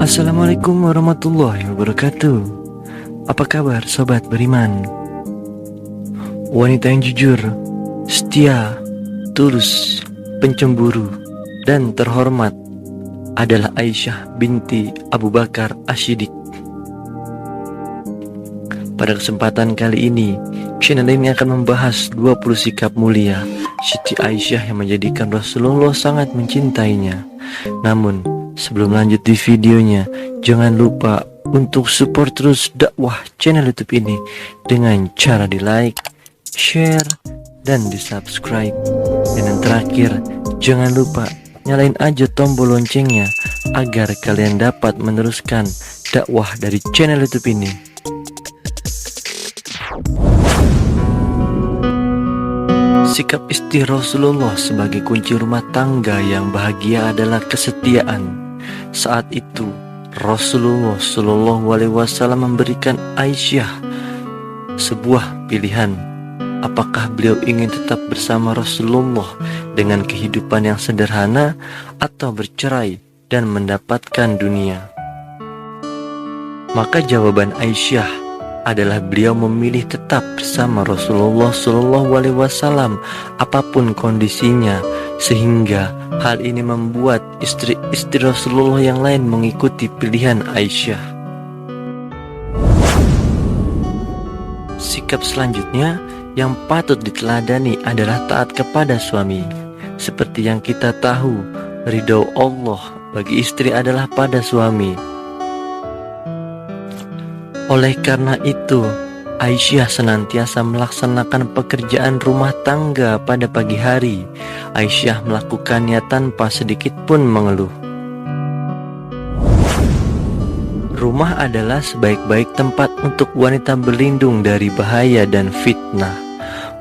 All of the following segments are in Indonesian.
Assalamualaikum warahmatullahi wabarakatuh. Apa kabar sobat beriman? Wanita yang jujur, setia, tulus, pencemburu, dan terhormat adalah Aisyah binti Abu Bakar Asy-Syiddiq. Pada kesempatan kali ini, channel ini akan membahas 20 sikap mulia Siti Aisyah yang menjadikan Rasulullah sangat mencintainya. Namun, sebelum lanjut di videonya, jangan lupa untuk support terus dakwah channel YouTube ini dengan cara di like, share, dan di subscribe. Dan yang terakhir, jangan lupa nyalain aja tombol loncengnya agar kalian dapat meneruskan dakwah dari channel YouTube ini. Sikap istri Rasulullah sebagai kunci rumah tangga yang bahagia adalah kesetiaan. Saat itu Rasulullah Shallallahu Alaihi Wasallam memberikan Aisyah sebuah pilihan. Apakah beliau ingin tetap bersama Rasulullah dengan kehidupan yang sederhana atau bercerai dan mendapatkan dunia? Maka jawaban Aisyah adalah beliau memilih tetap bersama Rasulullah Shallallahu Alaihi Wasallam apapun kondisinya, sehingga hal ini membuat istri-istri Rasulullah yang lain mengikuti pilihan Aisyah. Sikap selanjutnya yang patut diteladani adalah taat kepada suami. Seperti yang kita tahu, ridho Allah bagi istri adalah pada suami. Oleh karena itu, Aisyah senantiasa melaksanakan pekerjaan rumah tangga pada pagi hari. Aisyah melakukannya tanpa sedikit pun mengeluh. Rumah adalah sebaik-baik tempat untuk wanita berlindung dari bahaya dan fitnah.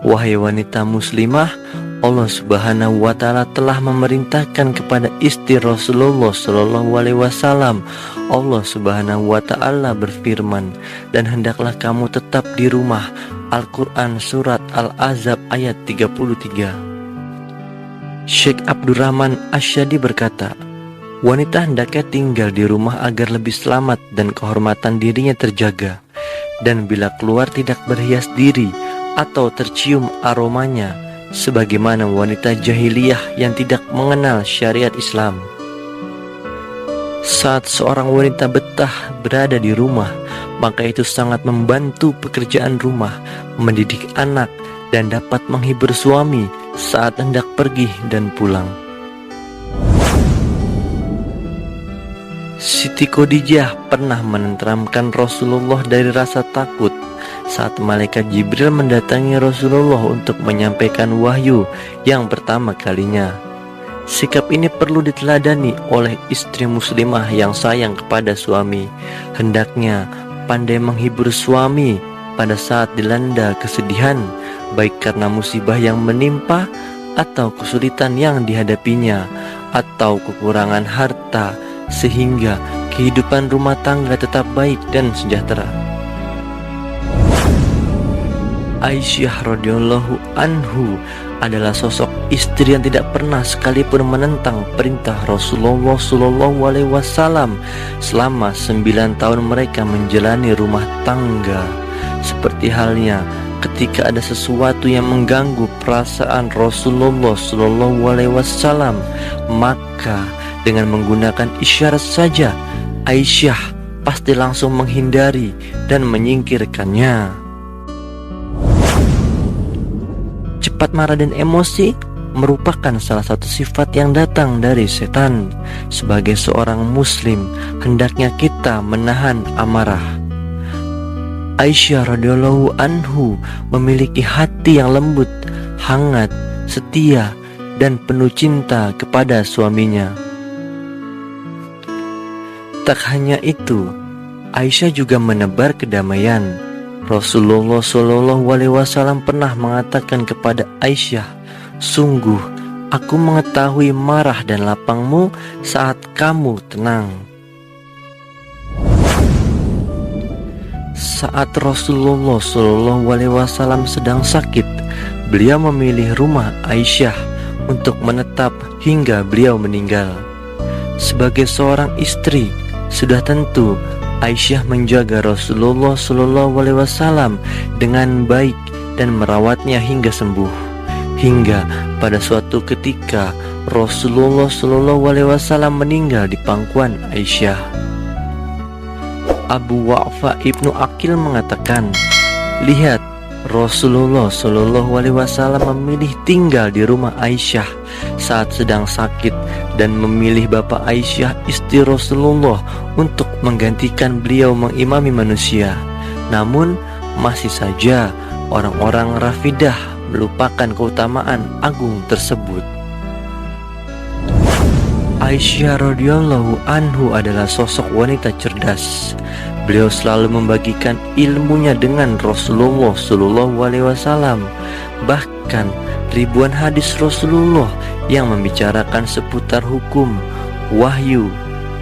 Wahai wanita muslimah, Allah Subhanahu wa Ta'ala telah memerintahkan kepada istri Rasulullah Shallallahu Alaihi Wasallam. Allah Subhanahu wa Ta'ala berfirman, dan hendaklah kamu tetap di rumah. Al-Quran Surat Al-Ahzab ayat 33. Syekh Abdurrahman Asy-Syadi berkata, wanita hendaknya tinggal di rumah agar lebih selamat dan kehormatan dirinya terjaga, dan bila keluar tidak berhias diri atau tercium aromanya, sebagaimana wanita jahiliyah yang tidak mengenal syariat Islam. Saat seorang wanita betah berada di rumah, maka itu sangat membantu pekerjaan rumah, mendidik anak, dan dapat menghibur suami saat hendak pergi dan pulang. Siti Khadijah pernah menenteramkan Rasulullah dari rasa takut saat malaikat Jibril mendatangi Rasulullah untuk menyampaikan wahyu yang pertama kalinya. Sikap ini perlu diteladani oleh istri muslimah yang sayang kepada suami. Hendaknya pandai menghibur suami pada saat dilanda kesedihan, baik karena musibah yang menimpa atau kesulitan yang dihadapinya, atau kekurangan harta, sehingga kehidupan rumah tangga tetap baik dan sejahtera. Aisyah radhiyallahu anhu adalah sosok istri yang tidak pernah sekalipun menentang perintah Rasulullah Shallallahu Alaihi Wasallam selama 9 tahun mereka menjalani rumah tangga. Seperti halnya ketika ada sesuatu yang mengganggu perasaan Rasulullah Shallallahu Alaihi Wasallam, maka dengan menggunakan isyarat saja, Aisyah pasti langsung menghindari dan menyingkirkannya. Cepat marah dan emosi merupakan salah satu sifat yang datang dari setan. Sebagai seorang muslim, hendaknya kita menahan amarah. Aisyah radhiyallahu anhu memiliki hati yang lembut, hangat, setia, dan penuh cinta kepada suaminya. Tak hanya itu, Aisyah juga menebar kedamaian. Rasulullah Shallallahu Alaihi Wasallam pernah mengatakan kepada Aisyah, sungguh aku mengetahui marah dan lapangmu saat kamu tenang. Saat Rasulullah Shallallahu Alaihi Wasallam sedang sakit, beliau memilih rumah Aisyah untuk menetap hingga beliau meninggal. Sebagai seorang istri, sudah tentu Aisyah menjaga Rasulullah SAW dengan baik dan merawatnya hingga sembuh. Hingga pada suatu ketika Rasulullah SAW meninggal di pangkuan Aisyah. Abu Wa'fa Ibnu Aqil mengatakan, lihat, Rasulullah SAW memilih tinggal di rumah Aisyah saat sedang sakit dan memilih bapak Aisyah istri Rasulullah untuk menggantikan beliau mengimami manusia. Namun masih saja orang-orang Rafidah melupakan keutamaan agung tersebut. Aisyah radhiyallahu anhu adalah sosok wanita cerdas. Beliau selalu membagikan ilmunya dengan Rasulullah SAW. Bahkan ribuan hadis Rasulullah yang membicarakan seputar hukum, wahyu,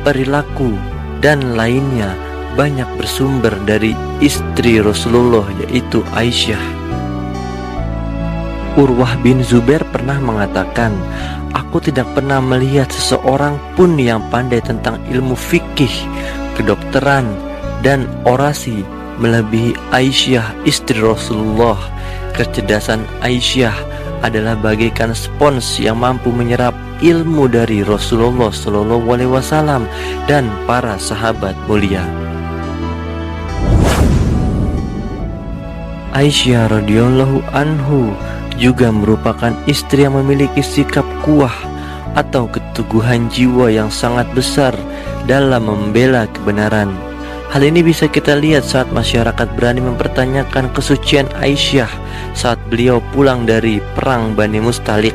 perilaku, dan lainnya banyak bersumber dari istri Rasulullah, yaitu Aisyah. Urwah bin Zubair pernah mengatakan, aku tidak pernah melihat seseorang pun yang pandai tentang ilmu fikih, kedokteran, dan orasi melebihi Aisyah istri Rasulullah. Kecerdasan Aisyah adalah bagaikan spons yang mampu menyerap ilmu dari Rasulullah SAW dan para sahabat mulia. Aisyah radhiyallahu anhu juga merupakan istri yang memiliki sikap kuah atau keteguhan jiwa yang sangat besar dalam membela kebenaran. Hal ini bisa kita lihat saat masyarakat berani mempertanyakan kesucian Aisyah saat beliau pulang dari perang Bani Mustalik.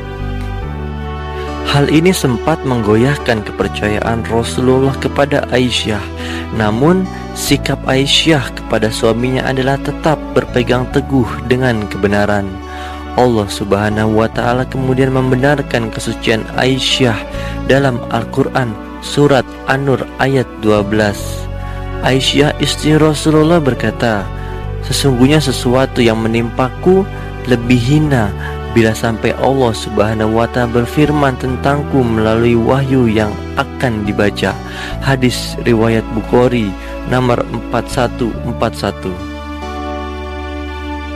Hal ini sempat menggoyahkan kepercayaan Rasulullah kepada Aisyah. Namun sikap Aisyah kepada suaminya adalah tetap berpegang teguh dengan kebenaran. Allah Subhanahu wa Ta'ala kemudian membenarkan kesucian Aisyah dalam Al-Quran surat An-Nur ayat 12. Aisyah istri Rasulullah berkata, sesungguhnya sesuatu yang menimpaku lebih hina bila sampai Allah Subhanahu wa Ta'ala berfirman tentangku melalui wahyu yang akan dibaca. Hadis riwayat Bukhari nomor 4141.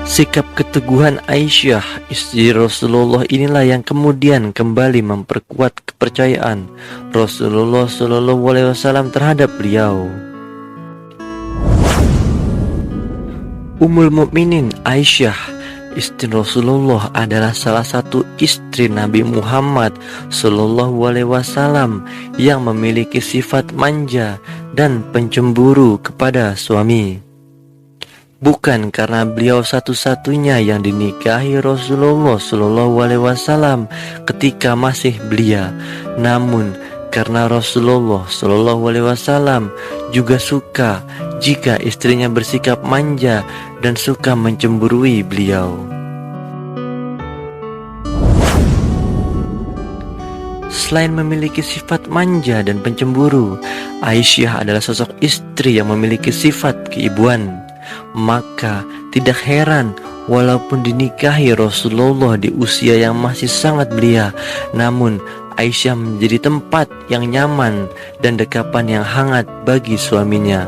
Sikap keteguhan Aisyah istri Rasulullah inilah yang kemudian kembali memperkuat kepercayaan Rasulullah SAW terhadap beliau. Ummul Mukminin Aisyah istri Rasulullah adalah salah satu istri Nabi Muhammad SAW yang memiliki sifat manja dan pencemburu kepada suami. Bukan karena beliau satu-satunya yang dinikahi Rasulullah SAW ketika masih belia, namun karena Rasulullah SAW juga suka jika istrinya bersikap manja dan suka mencemburui beliau. Selain memiliki sifat manja dan pencemburu, Aisyah adalah sosok istri yang memiliki sifat keibuan. Maka tidak heran walaupun dinikahi Rasulullah di usia yang masih sangat belia, namun Aisyah menjadi tempat yang nyaman dan dekapan yang hangat bagi suaminya.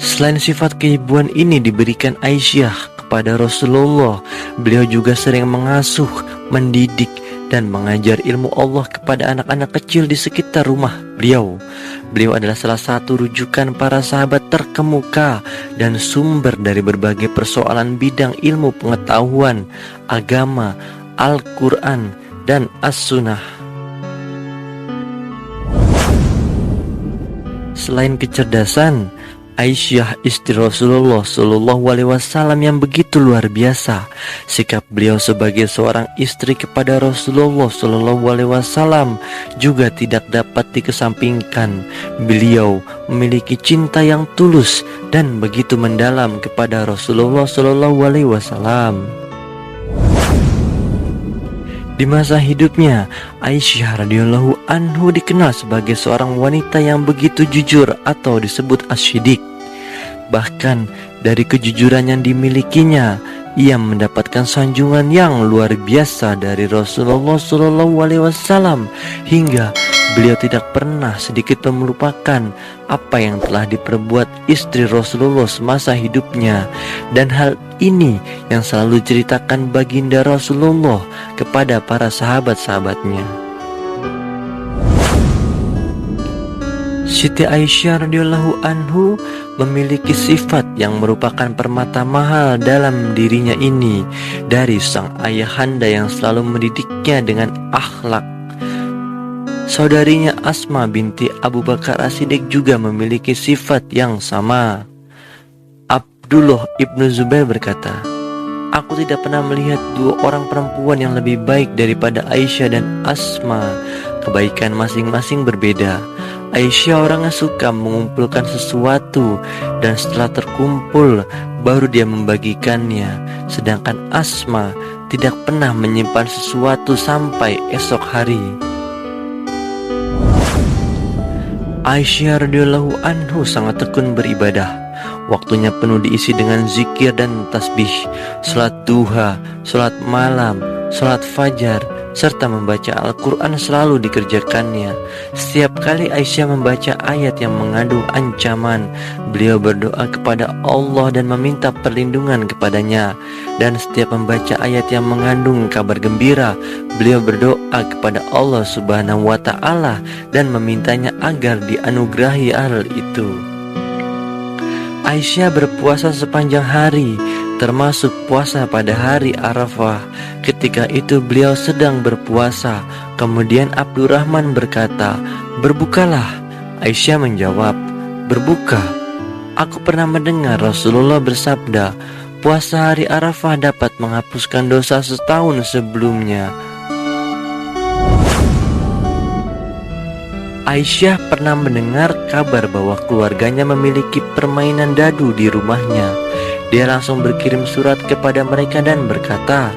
Selain sifat keibuan ini diberikan Aisyah kepada Rasulullah, beliau juga sering mengasuh, mendidik, dan mengajar ilmu Allah kepada anak-anak kecil di sekitar rumah beliau. Beliau adalah salah satu rujukan para sahabat terkemuka dan sumber dari berbagai persoalan bidang ilmu pengetahuan, agama, Al-Quran, dan As-Sunnah. Selain kecerdasan, Aisyah istri Rasulullah SAW yang begitu luar biasa, sikap beliau sebagai seorang istri kepada Rasulullah SAW juga tidak dapat dikesampingkan. Beliau memiliki cinta yang tulus dan begitu mendalam kepada Rasulullah SAW. Di masa hidupnya, Aisyah radhiyallahu anhu dikenal sebagai seorang wanita yang begitu jujur atau disebut as-siddiq. Bahkan dari kejujuran yang dimilikinya, ia mendapatkan sanjungan yang luar biasa dari Rasulullah SAW, hingga beliau tidak pernah sedikit melupakan apa yang telah diperbuat istri Rasulullah semasa hidupnya. Dan hal ini yang selalu ceritakan baginda Rasulullah kepada para sahabat-sahabatnya. Siti Aisyah radhiyallahu anhu memiliki sifat yang merupakan permata mahal dalam dirinya ini dari sang ayahanda yang selalu mendidiknya dengan akhlak. Saudarinya Asma binti Abu Bakar As-Siddiq juga memiliki sifat yang sama. Abdullah ibnu Zubair berkata, "Aku tidak pernah melihat dua orang perempuan yang lebih baik daripada Aisyah dan Asma. Kebaikan masing-masing berbeda. Aisyah orangnya suka mengumpulkan sesuatu, dan setelah terkumpul baru dia membagikannya. Sedangkan Asma tidak pernah menyimpan sesuatu sampai esok hari." Aisyah radhiyallahu anhu sangat tekun beribadah. Waktunya penuh diisi dengan zikir dan tasbih, salat duha, salat malam, salat fajar, serta membaca Al-Quran selalu dikerjakannya. Setiap kali Aisyah membaca ayat yang mengandung ancaman, beliau berdoa kepada Allah dan meminta perlindungan kepadanya. Dan setiap membaca ayat yang mengandung kabar gembira, beliau berdoa kepada Allah Subhanahu wa Ta'ala dan memintanya agar dianugerahi hal itu. Aisyah berpuasa sepanjang hari, termasuk puasa pada hari Arafah. Ketika itu beliau sedang berpuasa. Kemudian Abdurrahman berkata, "Berbukalah." Aisyah menjawab, "Berbuka? Aku pernah mendengar Rasulullah bersabda, puasa hari Arafah dapat menghapuskan dosa setahun sebelumnya." Aisyah pernah mendengar kabar bahwa keluarganya memiliki permainan dadu di rumahnya. Dia langsung berkirim surat kepada mereka dan berkata,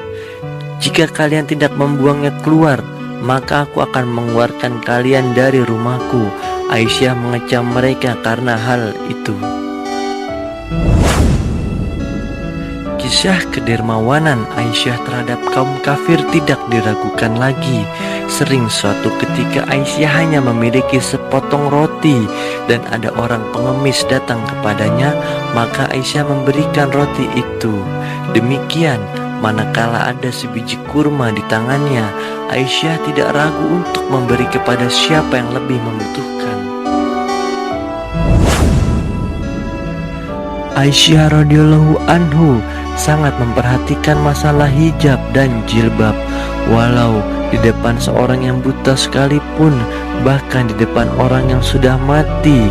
"Jika kalian tidak membuangnya keluar, maka aku akan mengeluarkan kalian dari rumahku." Aisyah mengecam mereka karena hal itu. Kisah kedermawanan Aisyah terhadap kaum kafir tidak diragukan lagi. Sering suatu ketika Aisyah hanya memiliki sepotong roti dan ada orang pengemis datang kepadanya, maka Aisyah memberikan roti itu. Demikian manakala ada sebiji kurma di tangannya, Aisyah tidak ragu untuk memberi kepada siapa yang lebih membutuhkan. Aisyah radhiyallahu anhu sangat memperhatikan masalah hijab dan jilbab. Walau di depan seorang yang buta sekalipun, bahkan di depan orang yang sudah mati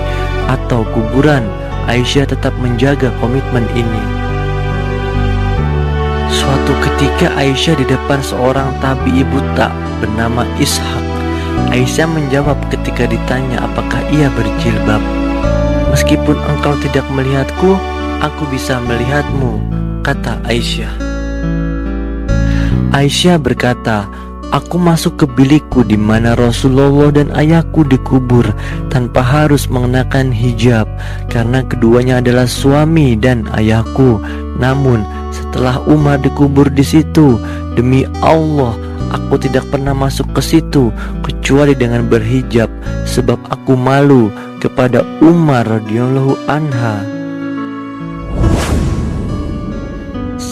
atau kuburan, Aisyah tetap menjaga komitmen ini. Suatu ketika Aisyah di depan seorang tabi'i buta bernama Ishaq. Aisyah menjawab ketika ditanya apakah ia berjilbab, "Meskipun engkau tidak melihatku, aku bisa melihatmu," kata Aisyah. Aisyah berkata, "Aku masuk ke bilikku di mana Rasulullah dan ayahku dikubur tanpa harus mengenakan hijab, karena keduanya adalah suami dan ayahku. Namun setelah Umar dikubur di situ, demi Allah, aku tidak pernah masuk ke situ kecuali dengan berhijab, sebab aku malu kepada Umar radhiyallahu anha."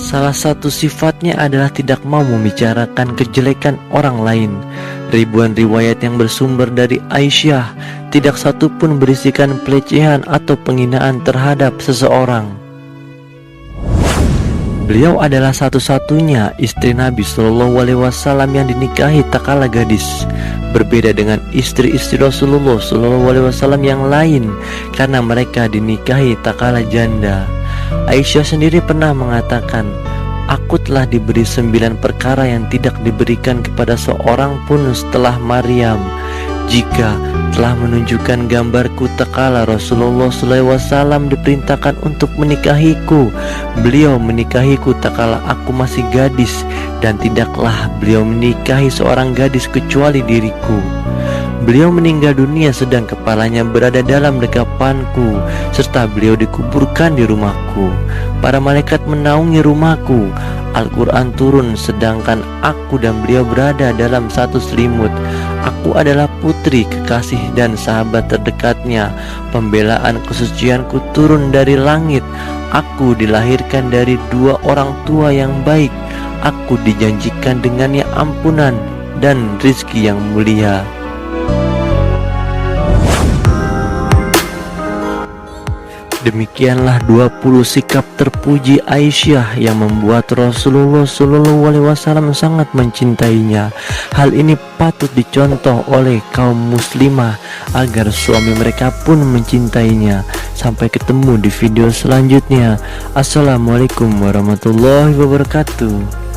Salah satu sifatnya adalah tidak mau membicarakan kejelekan orang lain. Ribuan riwayat yang bersumber dari Aisyah, tidak satu pun berisikan pelecehan atau penghinaan terhadap seseorang. Beliau adalah satu-satunya istri Nabi SAW yang dinikahi tak kala gadis. Berbeda dengan istri-istri Rasulullah SAW yang lain, karena mereka dinikahi tak kala janda. Aisyah sendiri pernah mengatakan, "Aku telah diberi 9 perkara yang tidak diberikan kepada seorang pun setelah Maryam. Jika telah menunjukkan gambarku tak kala Rasulullah SAW diperintahkan untuk menikahiku, beliau menikahiku tak kala aku masih gadis, dan tidaklah beliau menikahi seorang gadis kecuali diriku. Beliau meninggal dunia sedang kepalanya berada dalam dekapanku, serta beliau dikuburkan di rumahku. Para malaikat menaungi rumahku. Al-Quran turun sedangkan aku dan beliau berada dalam satu selimut. Aku adalah putri, kekasih dan sahabat terdekatnya. Pembelaan kesucianku turun dari langit. Aku dilahirkan dari dua orang tua yang baik. Aku dijanjikan dengannya ampunan dan rizki yang mulia. Demikianlah 20 sikap terpuji Aisyah yang membuat Rasulullah SAW sangat mencintainya. Hal ini patut dicontoh oleh kaum muslimah agar suami mereka pun mencintainya. Sampai ketemu di video selanjutnya. Assalamualaikum warahmatullahi wabarakatuh.